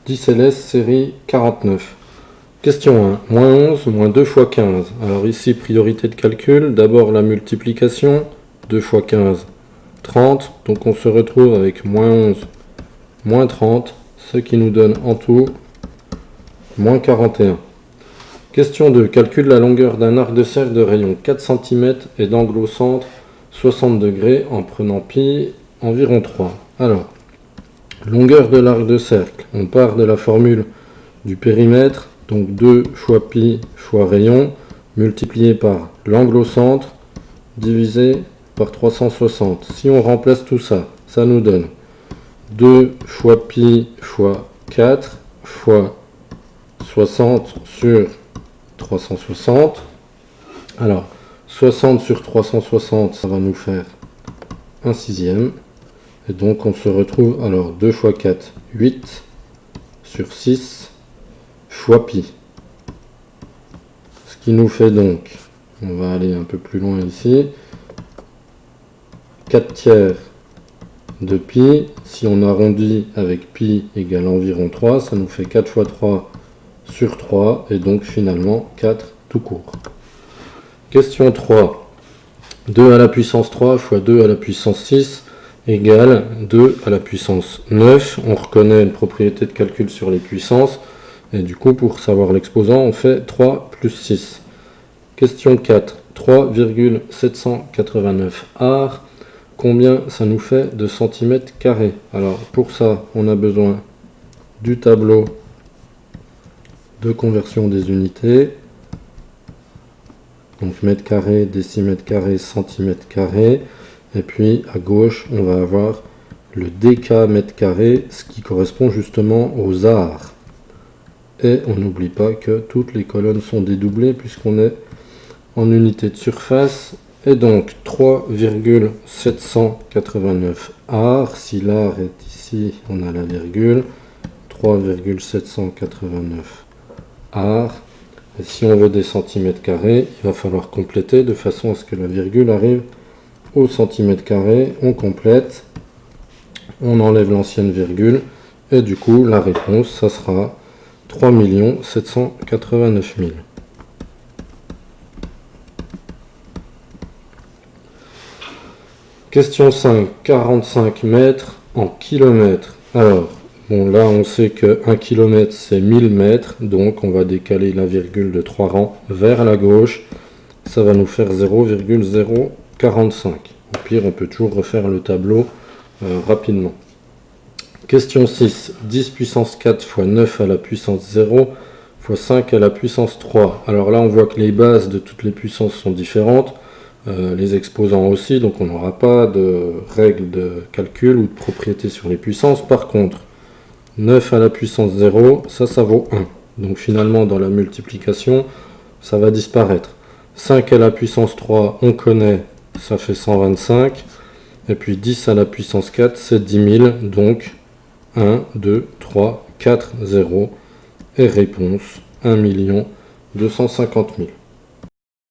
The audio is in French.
10LS série 49. Question 1. Moins 11, moins 2 fois 15. Alors ici, priorité de calcul. D'abord la multiplication. 2 fois 15, 30. Donc on se retrouve avec moins 11, moins 30. Ce qui nous donne en tout moins 41. Question 2. Calcule la longueur d'un arc de cercle de rayon 4 cm et d'angle au centre 60 degrés en prenant pi environ 3. Alors, longueur de l'arc de cercle. On part de la formule du périmètre, donc 2 fois pi fois rayon, multiplié par l'angle au centre, divisé par 360. Si on remplace tout ça, ça nous donne 2 fois pi fois 4 fois 60 sur 360. Alors, 60 sur 360, ça va nous faire 1/6. Et donc, on se retrouve, alors 2 fois 4, 8 sur 6 fois pi. Ce qui nous fait donc, on va aller un peu plus loin ici, 4 tiers de pi. Si on arrondit avec pi égale environ 3, ça nous fait 4 fois 3 sur 3, et donc finalement 4 tout court. Question 3. 2 à la puissance 3 fois 2 à la puissance 6 égale 2 à la puissance 9. On reconnaît une propriété de calcul sur les puissances. Et du coup, pour savoir l'exposant, on fait 3 plus 6. Question 4. 3,789 ar. Combien ça nous fait de centimètres carrés? Alors, pour ça, on a besoin du tableau de conversion des unités. Donc, mètre carré, décimètre carré, centimètre carré. Et puis, à gauche, on va avoir le décamètre carré, ce qui correspond justement aux arts. Et on n'oublie pas que toutes les colonnes sont dédoublées puisqu'on est en unité de surface. Et donc 3,789 ar. Si l'ar est ici, on a la virgule. 3,789 ar. Et si on veut des centimètres carrés, il va falloir compléter de façon à ce que la virgule arrive au centimètre carré. On complète. On enlève l'ancienne virgule. Et du coup, la réponse, ça sera 3 789 000. Question 5. 45 mètres en kilomètres. Alors, bon, là, on sait que 1 km, c'est 1000 mètres. Donc, on va décaler la virgule de 3 rangs vers la gauche. Ça va nous faire 0,045. Au pire, on peut toujours refaire le tableau rapidement. Question 6. 10 puissance 4 fois 9 à la puissance 0 fois 5 à la puissance 3. Alors là, on voit que les bases de toutes les puissances sont différentes. Les exposants aussi, donc on n'aura pas de règle de calcul ou de propriété sur les puissances. Par contre, 9 à la puissance 0, ça vaut 1. Donc finalement, dans la multiplication, ça va disparaître. 5 à la puissance 3, on connaît, ça fait 125. Et puis 10 à la puissance 4, c'est 10 000. Donc 1, 2, 3, 4, 0. Et réponse 1 250 000.